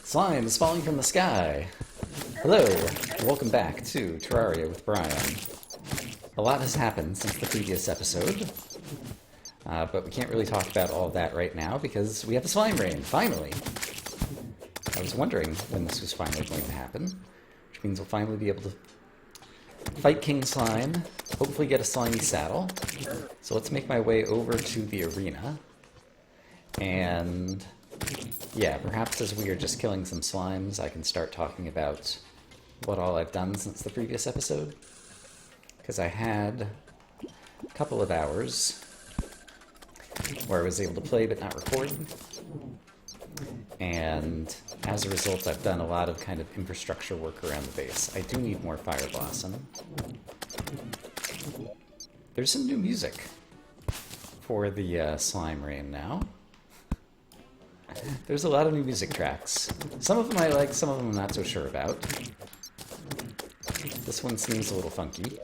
Slime is falling from the sky. Hello, and welcome back to Terraria with Brian. A lot has happened since the previous episode, but we can't really talk about all of that right now because we have a slime rain, finally! I was wondering when this was finally going to happen, which means we'll finally be able to fight King Slime, hopefully get a slimy saddle. So let's make my way over to the arena, and yeah, perhaps as we are just killing some slimes, I can start talking about what all I've done since the previous episode. Because I had a couple of hours where I was able to play but not record. And as a result, I've done a lot of kind of infrastructure work around the base. I do need more Fire Blossom. There's some new music for the slime rain now. There's a lot of new music tracks. Some of them I like, some of them I'm not so sure about. This one seems a little funky.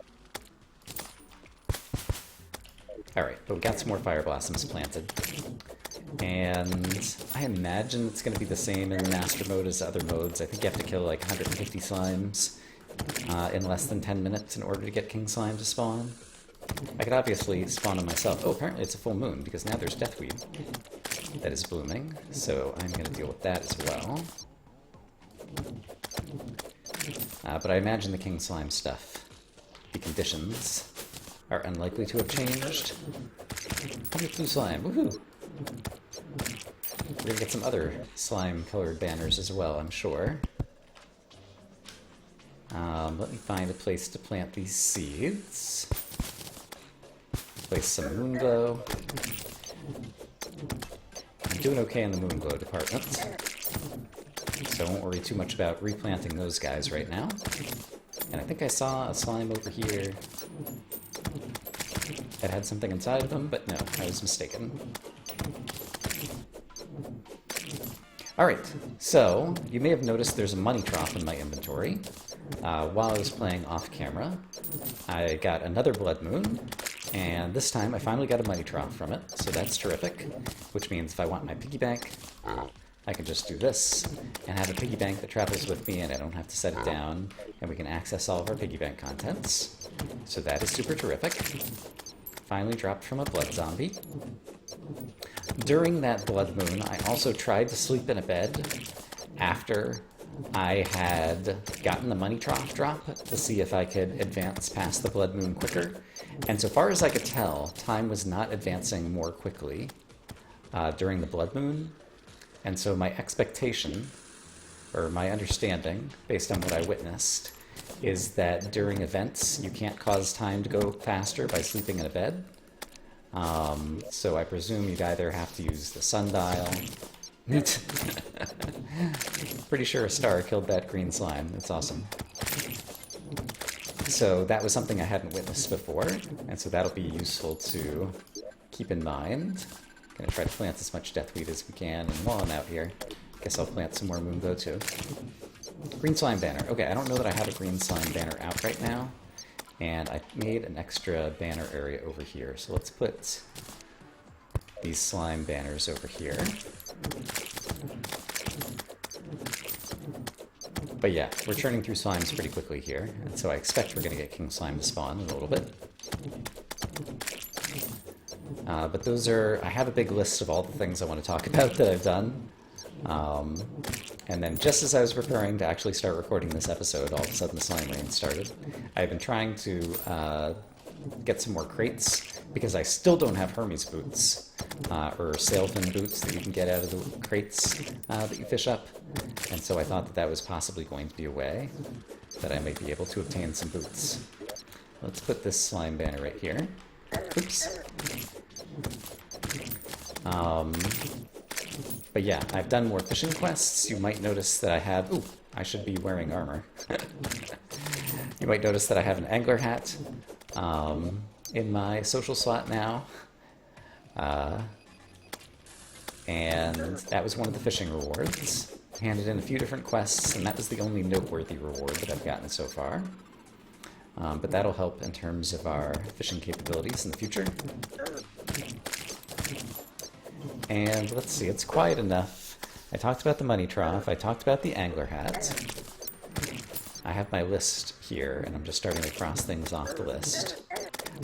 Alright, but we got some more Fire Blossoms planted. And I imagine it's going to be the same in Master Mode as other modes. I think you have to kill like 150 slimes in less than 10 minutes in order to get King Slime to spawn. I could obviously spawn them myself. Oh, apparently it's a full moon, because now there's Deathweed that is blooming, so I'm going to deal with that as well. But I imagine the King Slime stuff, the conditions, are unlikely to have changed. 100 blue slime, woohoo! We're going to get some other slime-colored banners as well, I'm sure. Let me find a place to plant these seeds. Place some Moonglow. I'm doing okay in the Moonglow department, so I won't worry too much about replanting those guys right now. And I think I saw a slime over here that had something inside of them, but no, I was mistaken. Alright, so you may have noticed there's a money trough in my inventory. While I was playing off-camera, I got another Blood Moon, and this time I finally got a money trough from it, so that's terrific. Which means if I want my piggy bank, I can just do this, and have a piggy bank that travels with me, and I don't have to set it down, and we can access all of our piggy bank contents. So that is super terrific. Finally dropped from a blood zombie. During that blood moon, I also tried to sleep in a bed after I had gotten the money trough drop to see if I could advance past the blood moon quicker. And so far as I could tell, time was not advancing more quickly during the blood moon. And so my expectation, or my understanding, based on what I witnessed, is that during events you can't cause time to go faster by sleeping in a bed. So I presume you'd either have to use the sundial. Pretty sure a star killed that green slime. That's awesome. So that was something I hadn't witnessed before, and so that'll be useful to keep in mind. Gonna try to plant as much Deathweed as we can, and while I'm out here, I guess I'll plant some more Moonglow too. Green slime banner. Okay, I don't know that I have a green slime banner out right now, and I made an extra banner area over here. So let's put these slime banners over here. But yeah, we're churning through slimes pretty quickly here, and so I expect we're going to get King Slime to spawn in a little bit. But those are... I have a big list of all the things I want to talk about that I've done. And then just as I was preparing to actually start recording this episode, all of a sudden the slime rain started. I've been trying to get some more crates, because I still don't have Hermes boots, or sailfin boots that you can get out of the crates that you fish up. And so I thought that that was possibly going to be a way that I might be able to obtain some boots. Let's put this slime banner right here. Oops. But yeah, I've done more fishing quests. You might notice that I have... Ooh, I should be wearing armor. You might notice that I have an angler hat in my social slot now. And that was one of the fishing rewards. Handed in a few different quests, and that was the only noteworthy reward that I've gotten so far. But that'll help in terms of our fishing capabilities in the future. And let's see, it's quiet enough I talked about the money trough. I talked about the angler hat. I have my list here, and I'm just starting to cross things off the list.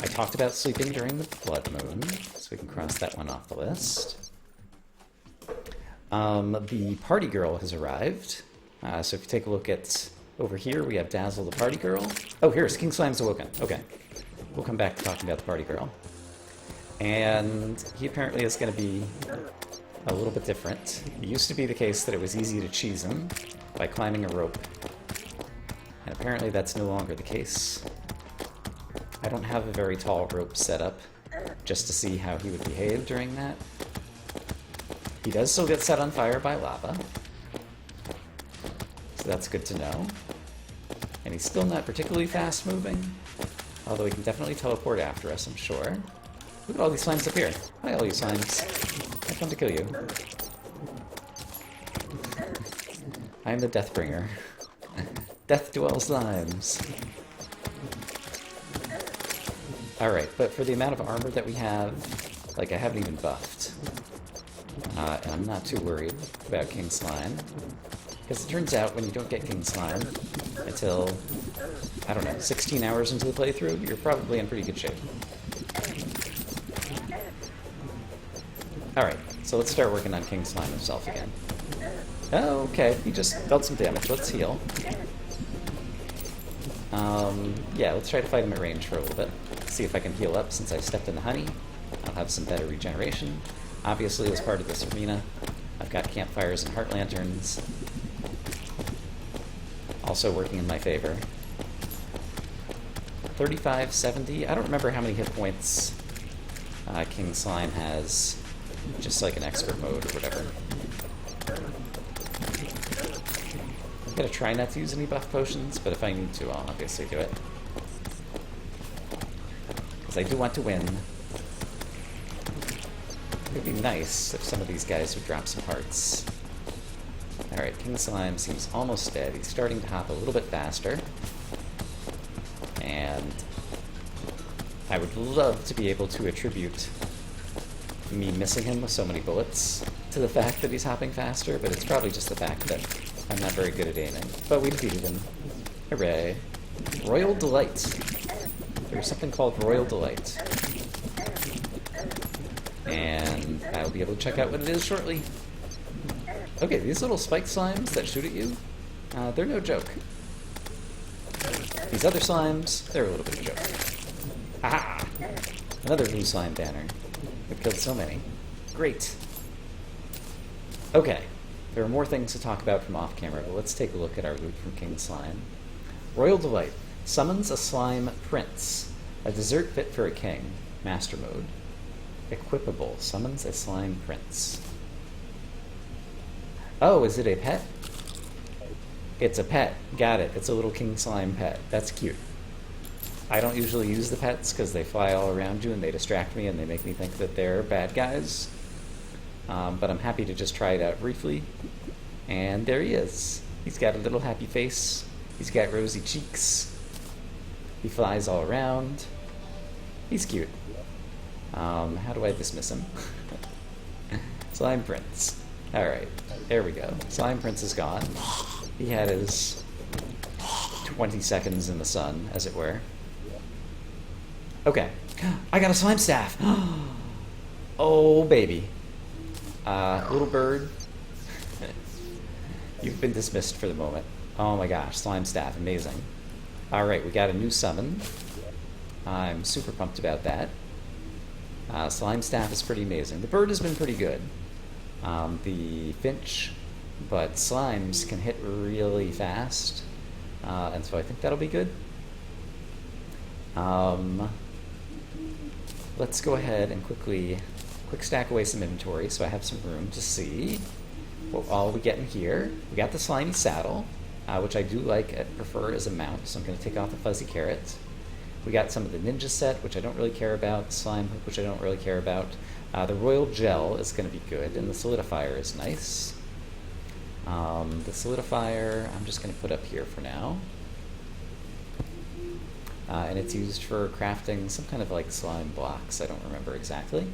I talked about sleeping during the blood moon, so we can cross that one off the list. The party girl has arrived. So if you take a look at over here, we have Dazzle the party girl. Oh, here's King Slime's awoken. Okay. We'll come back to talking about the party girl. And he apparently is going to be a little bit different. It used to be the case that it was easy to cheese him by climbing a rope. And apparently that's no longer the case. I don't have a very tall rope set up just to see how he would behave during that. He does still get set on fire by lava. So that's good to know. And he's still not particularly fast moving, although he can definitely teleport after us, I'm sure. Look at all these slimes up here. Hi, all you slimes. I come to kill you. I am the Deathbringer. Death to all slimes. Alright, but for the amount of armor that we have, like, I haven't even buffed. And I'm not too worried about King Slime. Because it turns out when you don't get King Slime until, I don't know, 16 hours into the playthrough, you're probably in pretty good shape. Alright, so let's start working on King Slime himself again. Oh, okay, he just dealt some damage. Let's heal. Yeah, let's try to fight him at range for a little bit. See if I can heal up since I stepped in the honey. I'll have some better regeneration. Obviously, as part of this arena, I've got campfires and heart lanterns. Also working in my favor. 3570. I don't remember how many hit points King Slime has, just like an expert mode or whatever. I'm gonna try not to use any buff potions, but if I need to, I'll obviously do it. Because I do want to win. It'd be nice if some of these guys would drop some hearts. Alright, King Slime seems almost dead. He's starting to hop a little bit faster. And I would love to be able to attribute me missing him with so many bullets to the fact that he's hopping faster, but it's probably just the fact that I'm not very good at aiming. But we defeated him. Hooray. Royal Delight. There's something called Royal Delight. And I'll be able to check out what it is shortly. Okay, these little spike slimes that shoot at you, they're no joke. These other slimes, they're a little bit of a joke. Aha! Another blue slime banner. We've killed so many. Great. Okay, there are more things to talk about from off-camera, but let's take a look at our loot from King Slime. Royal Delight. Summons a slime prince. A dessert fit for a king. Master Mode. Equipable. Summons a slime prince. Oh, is it a pet? It's a pet. Got it. It's a little King Slime pet. That's cute. I don't usually use the pets because they fly all around you and they distract me and they make me think that they're bad guys. But I'm happy to just try it out briefly. And there he is. He's got a little happy face. He's got rosy cheeks. He flies all around. He's cute. How do I dismiss him? Slime Prince. Alright, there we go. Slime Prince is gone. He had his 20 seconds in the sun, as it were. Okay. I got a slime staff! Oh, baby. Little bird. You've been dismissed for the moment. Oh my gosh, slime staff, amazing. Alright, we got a new summon. I'm super pumped about that. Slime staff is pretty amazing. The bird has been pretty good. The finch, but slimes can hit really fast, and so I think that'll be good. Let's go ahead and quick stack away some inventory so I have some room to see what all we get in here. We got the slimy saddle, which I do prefer as a mount, so I'm going to take off the fuzzy carrot. We got some of the ninja set, which I don't really care about, slime hook, which I don't really care about. The royal gel is going to be good, and the solidifier is nice. The solidifier I'm just going to put up here for now. And it's used for crafting some kind of like slime blocks, I don't remember exactly.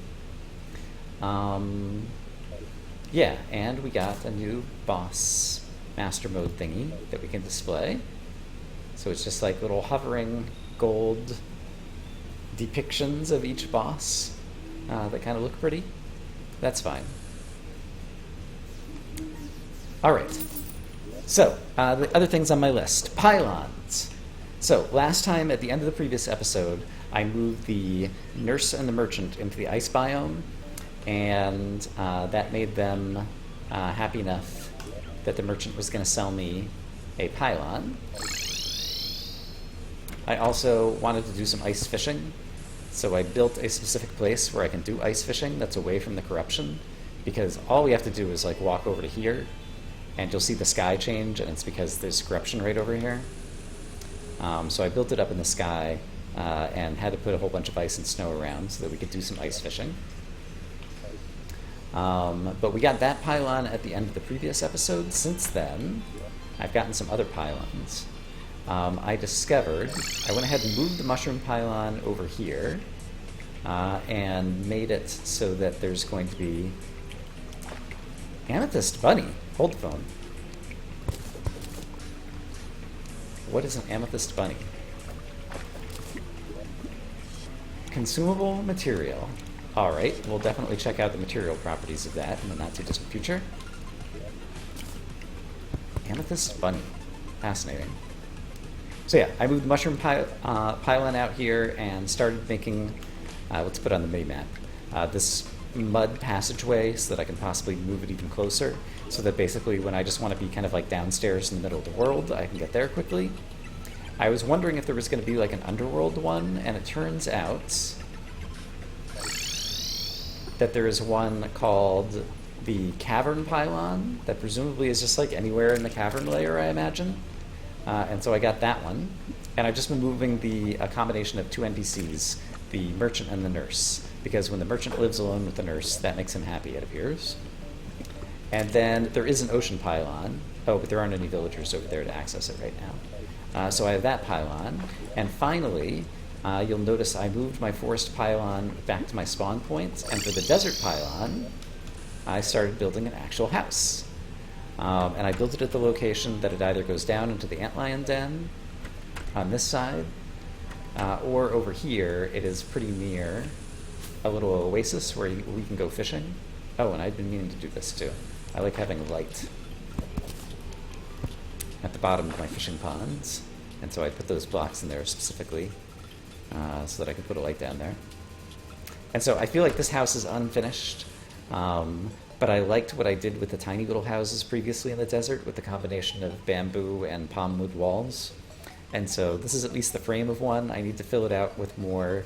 Yeah, Yeah, and we got a new boss master mode thingy that we can display. So it's just like little hovering gold depictions of each boss that kind of look pretty. That's fine. Alright, so the other things on my list. Pylons. So last time at the end of the previous episode, I moved the nurse and the merchant into the ice biome, and that made them happy enough that the merchant was going to sell me a pylon. I also wanted to do some ice fishing, so I built a specific place where I can do ice fishing that's away from the corruption, because all we have to do is like walk over to here, and you'll see the sky change, and it's because there's corruption right over here. So I built it up in the sky and had to put a whole bunch of ice and snow around so that we could do some ice fishing. But we got that pylon at the end of the previous episode. Since then, I've gotten some other pylons. I discovered, I went ahead and moved the mushroom pylon over here and made it so that there's going to be Amethyst Bunny. Hold the phone. What is an Amethyst Bunny? Consumable material. Alright, we'll definitely check out the material properties of that in the not-too-distant future. Amethyst Bunny. Fascinating. So yeah, I moved the mushroom pylon out here and started making, let's put on the mini-map, this mud passageway so that I can possibly move it even closer, so that basically when I just want to be kind of like downstairs in the middle of the world, I can get there quickly. I was wondering if there was going to be like an Underworld one, and it turns out that there is one called the Cavern Pylon that presumably is just like anywhere in the cavern layer, I imagine. And so I got that one. And I've just been moving a combination of two NPCs, the merchant and the nurse, because when the merchant lives alone with the nurse, that makes him happy, it appears. And then there is an ocean pylon. Oh, but there aren't any villagers over there to access it right now. So I have that pylon. And finally, you'll notice I moved my forest pylon back to my spawn point, and for the desert pylon, I started building an actual house. And I built it at the location that it either goes down into the antlion den on this side, or over here, it is pretty near a little oasis where we can go fishing. Oh, and I've been meaning to do this too. I like having light at the bottom of my fishing ponds, and so I put those blocks in there specifically so that I could put a light down there. And so I feel like this house is unfinished, but I liked what I did with the tiny little houses previously in the desert with the combination of bamboo and palm wood walls. And so this is at least the frame of one. I need to fill it out with more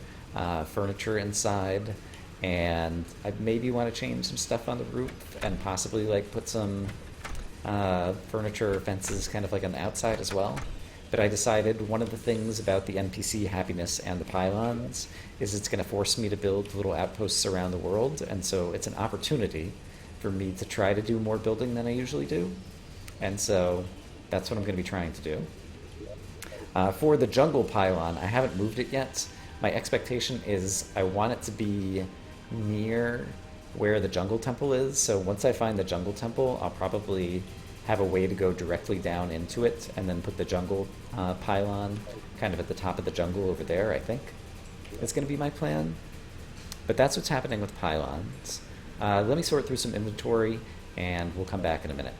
furniture inside, and I maybe want to change some stuff on the roof and possibly like put some furniture or fences kind of like on the outside as well. But I decided one of the things about the NPC happiness and the pylons is it's going to force me to build little outposts around the world, and so it's an opportunity for me to try to do more building than I usually do. And so that's what I'm going to be trying to do. For the jungle pylon, I haven't moved it yet. My expectation is I want it to be near where the jungle temple is, so once I find the jungle temple, I'll probably have a way to go directly down into it and then put the jungle pylon kind of at the top of the jungle over there, I think. It's going to be my plan. But that's what's happening with pylons. Let me sort through some inventory, and we'll come back in a minute.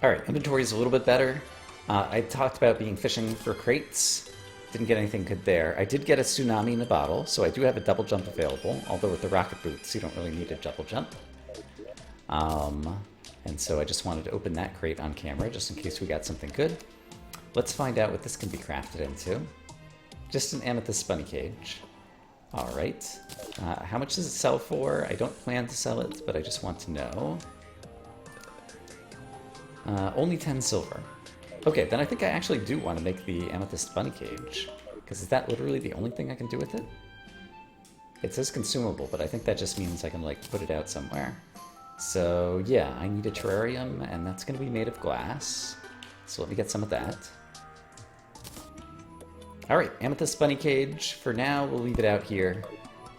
Alright, inventory is a little bit better. I talked about being fishing for crates. Didn't get anything good there. I did get a tsunami in a bottle, so I do have a double jump available, although with the rocket boots you don't really need a double jump. And so I just wanted to open that crate on camera, just in case we got something good. Let's find out what this can be crafted into. Just an amethyst bunny cage. Alright. How much does it sell for? I don't plan to sell it, but I just want to know. Only 10 silver. Okay, then I think I actually do want to make the amethyst bunny cage, because is that literally the only thing I can do with it? It says consumable, but I think that just means I can like put it out somewhere. So yeah, I need a terrarium, and that's going to be made of glass. So let me get some of that. Alright, amethyst bunny cage. For now, we'll leave it out here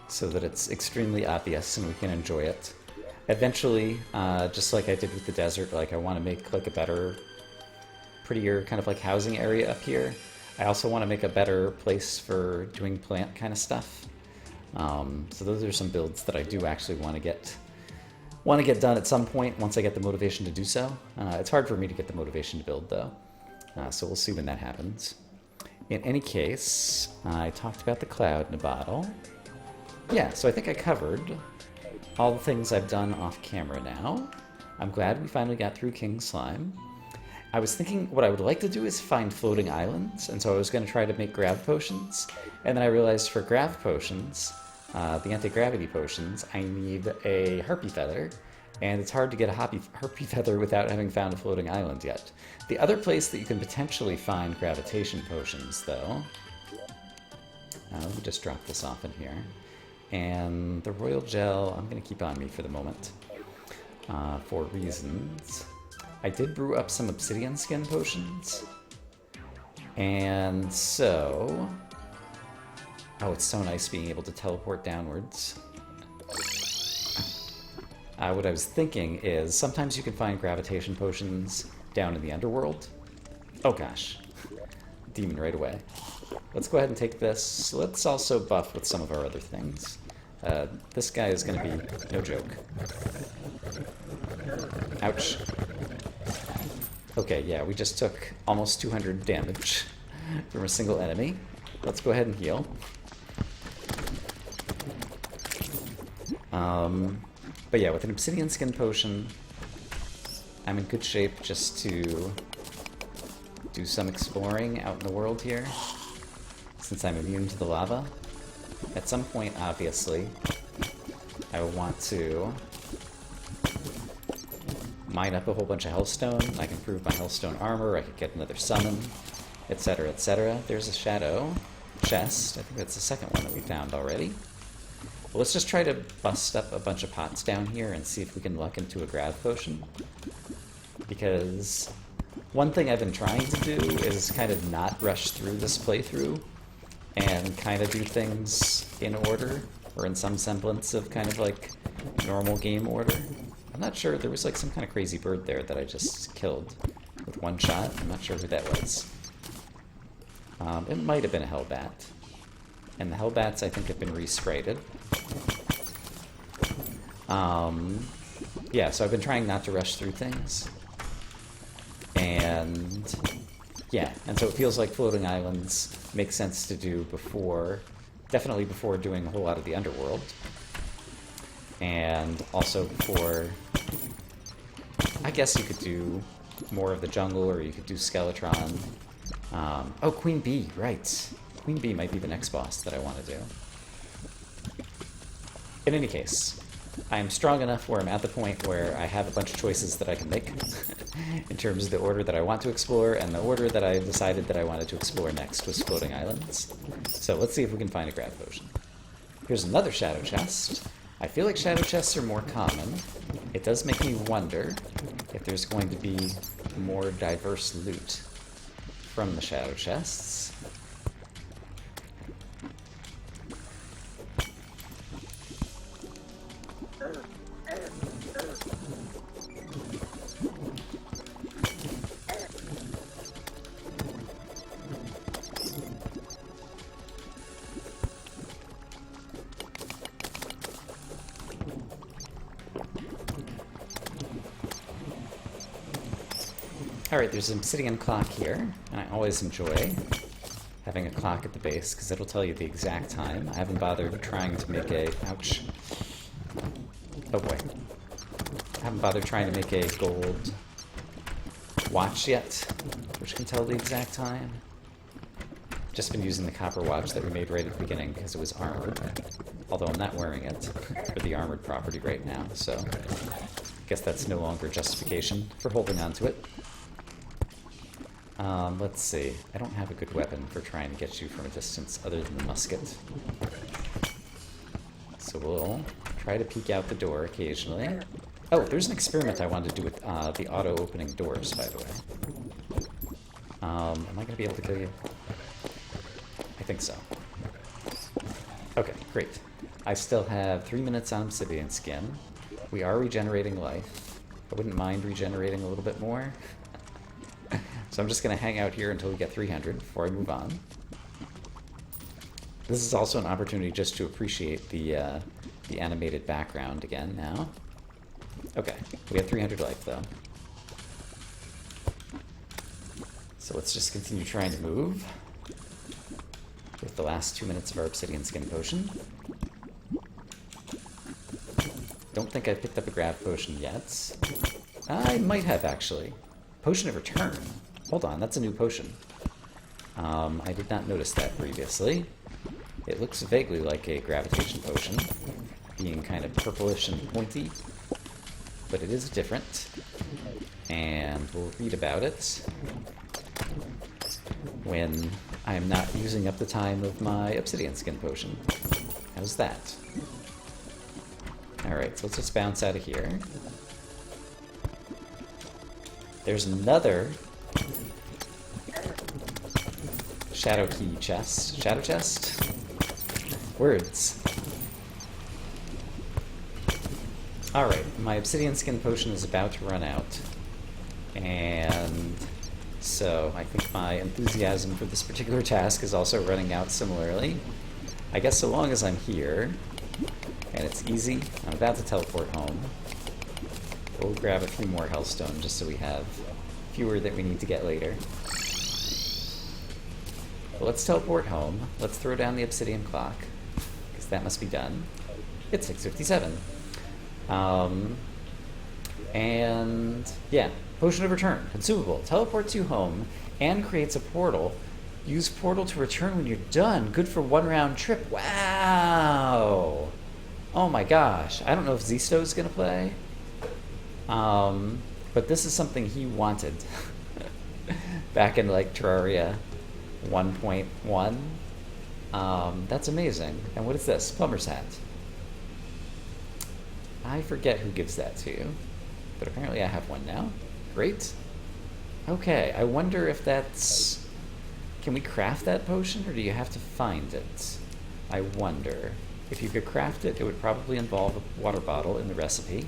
so that it's extremely obvious and we can enjoy it. eventually, just like I did with the desert, like I want to make like a better, prettier kind of like housing area up here. I also want to make a better place for doing plant kind of stuff. So those are some builds that I do actually want to get done at some point once I get the motivation to do so. It's hard for me to get the motivation to build though, so we'll see when that happens. In any case, I talked about the cloud in a bottle. Yeah, so I think I covered all the things I've done off camera now. I'm glad we finally got through King Slime. I was thinking what I would like to do is find floating islands, and so I was going to try to make grav potions, and then I realized for grav potions, the anti-gravity potions, I need a harpy feather, and it's hard to get a harpy feather without having found a floating island yet. The other place that you can potentially find gravitation potions, though... let me just drop this off in here. And the royal gel, I'm going to keep on me for the moment, for reasons. I did brew up some obsidian skin potions, and so... Oh, it's so nice being able to teleport downwards. What I was thinking is, sometimes you can find gravitation potions down in the Underworld. Oh gosh. Demon right away. Let's go ahead and take this. Let's also buff with some of our other things. This guy is going to be no joke. Ouch. Okay, yeah, we just took almost 200 damage from a single enemy. Let's go ahead and heal. But yeah, with an obsidian skin potion, I'm in good shape just to do some exploring out in the world here, since I'm immune to the lava. At some point, obviously, I will want to mine up a whole bunch of hellstone. I can improve my hellstone armor, I could get another summon, etc., etc. There's a shadow chest. I think that's the second one that we found already. Well, let's just try to bust up a bunch of pots down here and see if we can luck into a grav potion. Because one thing I've been trying to do is kind of not rush through this playthrough and kind of do things in order, or in some semblance of kind of like normal game order. I'm not sure, there was like some kind of crazy bird there that I just killed with one shot. I'm not sure who that was. It might have been a hellbat. And the hellbats, I think, have been resprayed. Yeah, so I've been trying not to rush through things. And yeah, and so it feels like floating islands make sense to do before, definitely before doing a whole lot of the Underworld. And also before, I guess you could do more of the jungle, or you could do Skeletron. Oh, Queen Bee, right. Queen Bee might be the next boss that I want to do. In any case, I am strong enough where I'm at the point where I have a bunch of choices that I can make in terms of the order that I want to explore, and the order that I decided that I wanted to explore next was floating islands. So let's see if we can find a grav potion. Here's another shadow chest. I feel like shadow chests are more common. It does make me wonder if there's going to be more diverse loot from the shadow chests. Alright, there's an obsidian clock here, and I always enjoy having a clock at the base, because it'll tell you the exact time. I haven't bothered trying to make a... Ouch. Oh boy. I haven't bothered trying to make a gold watch yet, which can tell the exact time. Just been using the copper watch that we made right at the beginning, because it was armored. Although I'm not wearing it for the armored property right now, so... I guess that's no longer justification for holding on to it. Let's see. I don't have a good weapon for trying to get you from a distance other than the musket. So we'll try to peek out the door occasionally. Oh, there's an experiment I wanted to do with the auto-opening doors, by the way. Am I going to be able to kill you? I think so. Okay, great. I still have 3 minutes on obsidian skin. We are regenerating life. I wouldn't mind regenerating a little bit more. So I'm just going to hang out here until we get 300 before I move on. This is also an opportunity just to appreciate the animated background again now. Okay, we have 300 life though. So let's just continue trying to move with the last 2 minutes of our obsidian skin potion. Don't think I picked up a grav potion yet. I might have, actually. Potion of Return. Hold on, that's a new potion. I did not notice that previously. It looks vaguely like a gravitation potion, being kind of purplish and pointy, but it is different. And we'll read about it when I am not using up the time of my obsidian skin potion. How's that? Alright, so let's just bounce out of here. There's another shadow key chest. Shadow chest? Words. Alright, my obsidian skin potion is about to run out. And so I think my enthusiasm for this particular task is also running out similarly. I guess so long as I'm here, and it's easy, I'm about to teleport home. We'll grab a few more hellstone just so we have fewer that we need to get later. But let's teleport home. Let's throw down the obsidian clock, because that must be done. It's 6:57. And yeah, Potion of Return, consumable, teleports you home and creates a portal. Use portal to return when you're done. Good for 1 round trip. Wow! Oh my gosh, I don't know if Zisto is gonna play. But this is something he wanted back in like Terraria 1.1. That's amazing. And what is this? Plumber's hat. I forget who gives that to you, but apparently I have one now. Great. Okay, I wonder if that's... Can we craft that potion, or do you have to find it? I wonder. If you could craft it, it would probably involve a water bottle in the recipe.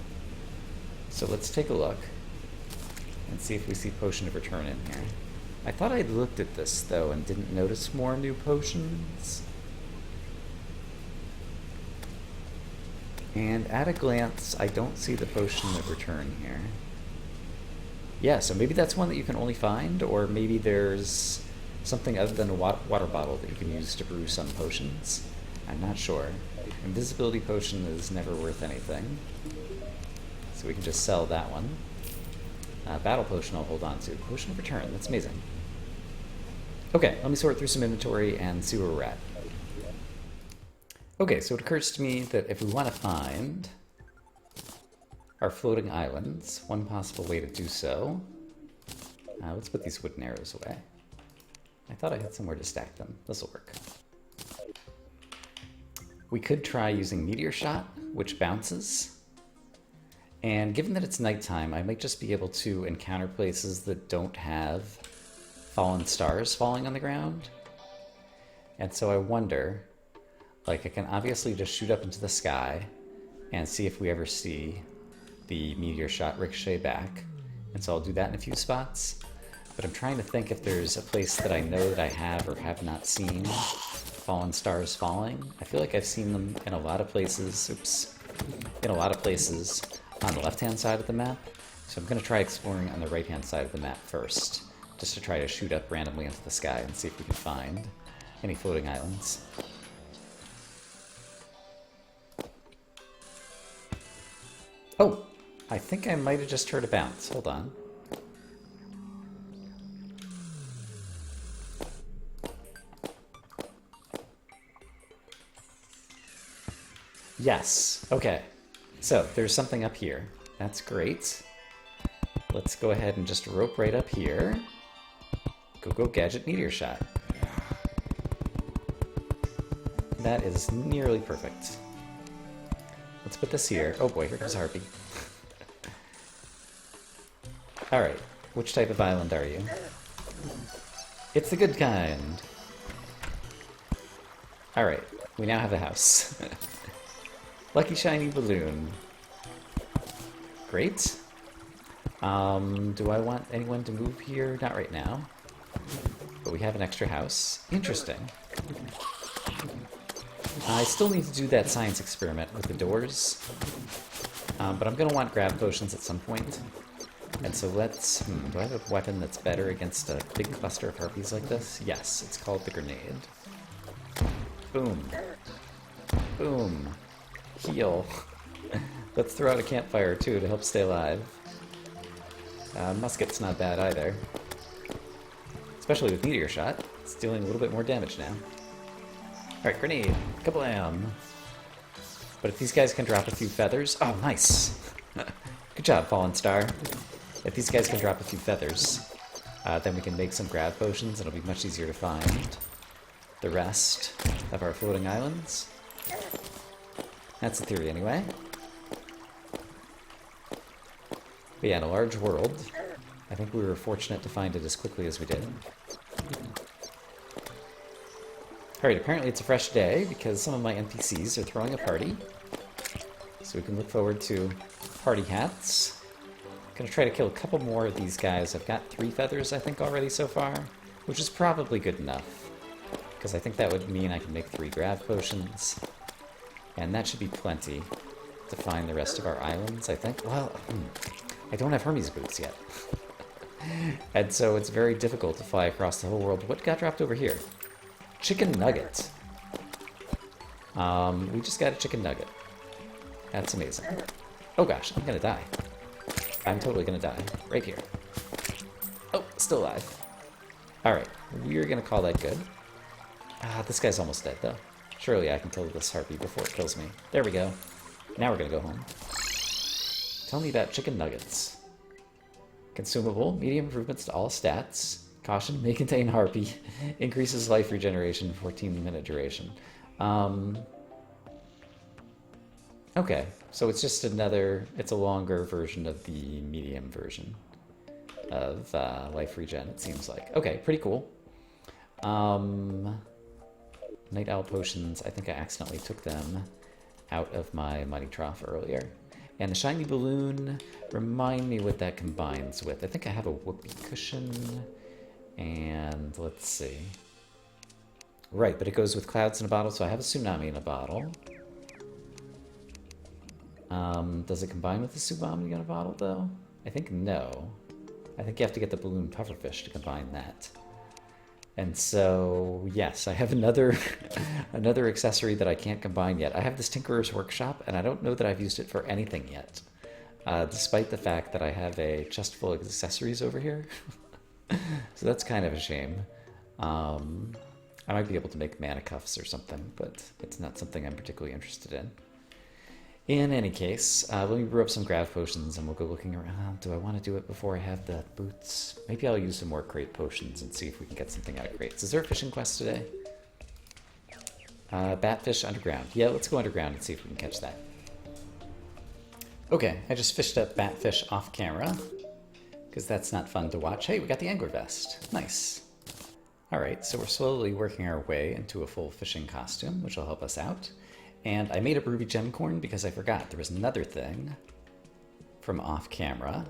So let's take a look and see if we see Potion of Return in here. I thought I'd looked at this, though, and didn't notice more new potions. And at a glance, I don't see the Potion of Return here. Yeah, so maybe that's one that you can only find, or maybe there's something other than a water bottle that you can use to brew some potions. I'm not sure. Invisibility potion is never worth anything, so we can just sell that one. Battle potion I'll hold on to. Potion of Return, that's amazing. Okay, let me sort through some inventory and see where we're at. Okay, so it occurs to me that if we want to find our floating islands, one possible way to do so... let's put these wooden arrows away. I thought I had somewhere to stack them. This'll work. We could try using Meteor Shot, which bounces. And given that it's nighttime, I might just be able to encounter places that don't have fallen stars falling on the ground. And so I wonder, like, I can obviously just shoot up into the sky and see if we ever see the Meteor Shot ricochet back. And so I'll do that in a few spots. But I'm trying to think if there's a place that I know that I have or have not seen fallen stars falling. I feel like I've seen them in a lot of places, in a lot of places on the left-hand side of the map. So I'm going to try exploring on the right-hand side of the map first, just to try to shoot up randomly into the sky and see if we can find any floating islands. Oh, I think I might have just heard a bounce. Hold on. Yes, okay. So, there's something up here. That's great. Let's go ahead and just rope right up here. Go Gadget Meteor Shot. That is nearly perfect. Let's put this here. Oh boy, here comes Harpy. Alright, which type of island are you? It's the good kind. Alright, we now have a house. Lucky shiny balloon. Great. Do I want anyone to move here? Not right now. But we have an extra house. Interesting. I still need to do that science experiment with the doors. But I'm going to want grab potions at some point. And so let's... do I have a weapon that's better against a big cluster of harpies like this? Yes, it's called the grenade. Boom. Boom. Heal. Let's throw out a campfire, too, to help stay alive. Musket's not bad either. Especially with meteor shot. It's dealing a little bit more damage now. Alright, grenade. Kablam! But if these guys can drop a few feathers... Oh, nice! Good job, Fallen Star. If these guys can drop a few feathers, then we can make some grab potions, and it'll be much easier to find the rest of our floating islands. That's the theory, anyway. But yeah, in a large world, I think we were fortunate to find it as quickly as we did. Alright, apparently it's a fresh day, because some of my NPCs are throwing a party. So we can look forward to party hats. Gonna try to kill a couple more of these guys. I've got 3 feathers, I think, already so far, which is probably good enough, because I think that would mean I can make 3 grab potions, and that should be plenty to find the rest of our islands, I think. Well, I don't have Hermes boots yet, and so it's very difficult to fly across the whole world. What got dropped over here? Chicken nugget. We just got a chicken nugget. That's amazing. Oh gosh, I'm gonna die. I'm totally gonna die. Right here. Oh, still alive. Alright, we're gonna call that good. Ah, this guy's almost dead, though. Surely I can kill this harpy before it kills me. There we go. Now we're gonna go home. Tell me about chicken nuggets. Consumable, medium improvements to all stats. Caution, may contain harpy. Increases life regeneration, 14-minute duration. Okay, so it's just another, it's a longer version of the medium version of life regen, it seems like. Okay, pretty cool. Night Owl potions, I think I accidentally took them out of my Muddy Trough earlier. And the shiny balloon, remind me what that combines with. I think I have a whoopee cushion, and let's see. Right, but it goes with clouds in a bottle, so I have a tsunami in a bottle. Does it combine with the tsunami in a bottle, though? I think no. I think you have to get the balloon pufferfish to combine that. And so, yes, I have another another accessory that I can't combine yet. I have this Tinkerer's Workshop, and I don't know that I've used it for anything yet, despite the fact that I have a chest full of accessories over here. So that's kind of a shame. I might be able to make mana cuffs or something, but it's not something I'm particularly interested in. In any case, let me brew up some grab potions and we'll go looking around. Do I want to do it before I have the boots? Maybe I'll use some more crate potions and see if we can get something out of crates. Is there a fishing quest today? Batfish underground. Yeah, let's go underground and see if we can catch that. Okay, I just fished up batfish off camera, because that's not fun to watch. Hey, we got the angler vest. Nice. Alright, so we're slowly working our way into a full fishing costume, which will help us out. And I made a ruby gemcorn because I forgot. There was another thing from off camera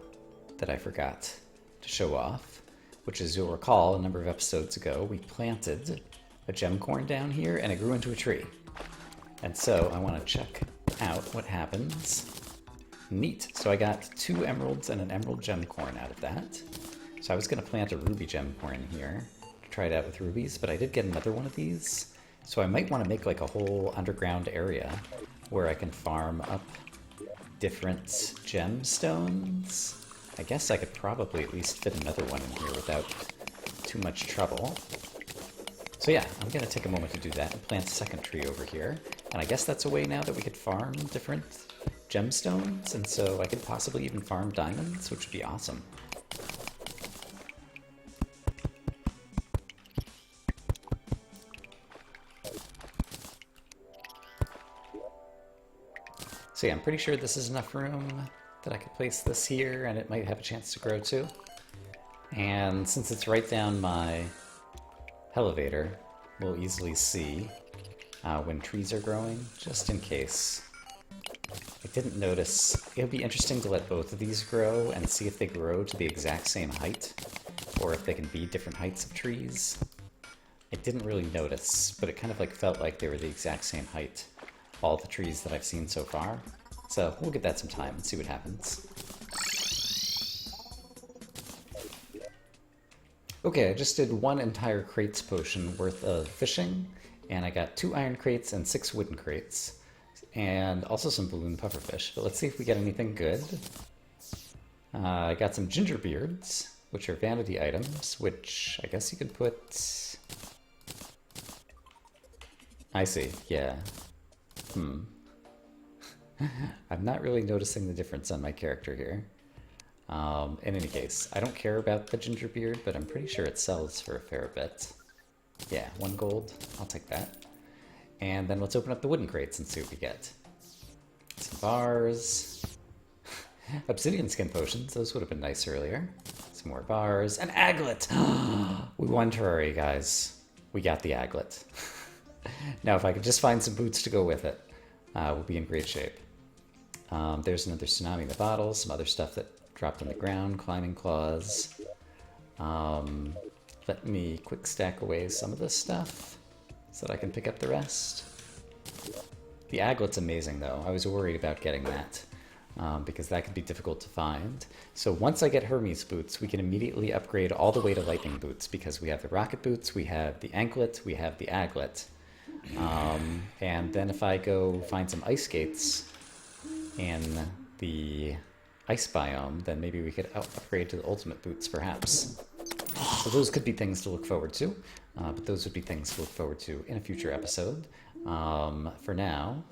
that I forgot to show off, which, as you'll recall, a number of episodes ago, we planted a gemcorn down here and it grew into a tree. And so I want to check out what happens. Neat. So I got 2 emeralds and an emerald gemcorn out of that. So I was going to plant a ruby gemcorn here to try it out with rubies, but I did get another one of these. So I might want to make like a whole underground area where I can farm up different gemstones. I guess I could probably at least fit another one in here without too much trouble. So yeah, I'm going to take a moment to do that and plant a second tree over here. And I guess that's a way now that we could farm different gemstones, and so I could possibly even farm diamonds, which would be awesome. So yeah, I'm pretty sure this is enough room that I could place this here, and it might have a chance to grow too. And since it's right down my elevator, we'll easily see when trees are growing, just in case I didn't notice. It'll be interesting to let both of these grow and see if they grow to the exact same height, or if they can be different heights of trees. I didn't really notice, but it kind of like felt like they were the exact same height, all the trees that I've seen so far. So we'll give that some time and see what happens. Okay, I just did 1 entire crates potion worth of fishing, and I got 2 iron crates and 6 wooden crates, and also some balloon pufferfish. But let's see if we get anything good. I got some ginger beards, which are vanity items, which I guess you could put... I see, yeah. I'm not really noticing the difference on my character here. In any case, I don't care about the ginger beard, but I'm pretty sure it sells for a fair bit. Yeah, 1 gold. I'll take that. And then let's open up the wooden crates and see what we get. Some bars. Obsidian skin potions. Those would have been nice earlier. Some more bars. An aglet! We won Terraria, guys. We got the aglet. Now, if I could just find some boots to go with it, we'll be in great shape. There's another tsunami in the bottle. Some other stuff that dropped on the ground. Climbing claws. Let me quick stack away some of this stuff so that I can pick up the rest. The aglet's amazing, though. I was worried about getting that because that could be difficult to find. So once I get Hermes boots, we can immediately upgrade all the way to lightning boots because we have the rocket boots, we have the anklet, we have the aglet. And then if I go find some ice skates in the ice biome, then maybe we could upgrade to the ultimate boots, perhaps. So those could be things to look forward to, but those would be things to look forward to in a future episode. For now,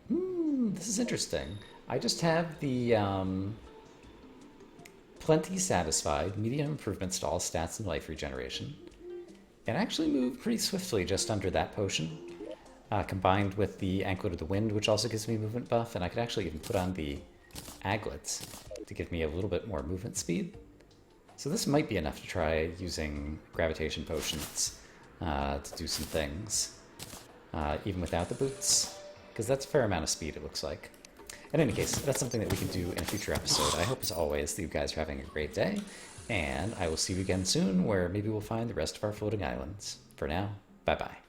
this is interesting. I just have the plenty satisfied, medium improvements to all stats and life regeneration, and actually moved pretty swiftly just under that potion, combined with the anklet of the wind, which also gives me movement buff, and I could actually even put on the aglets to give me a little bit more movement speed. So this might be enough to try using gravitation potions to do some things, even without the boots, because that's a fair amount of speed, it looks like. In any case, that's something that we can do in a future episode. I hope, as always, that you guys are having a great day, and I will see you again soon, where maybe we'll find the rest of our floating islands. For now, bye-bye.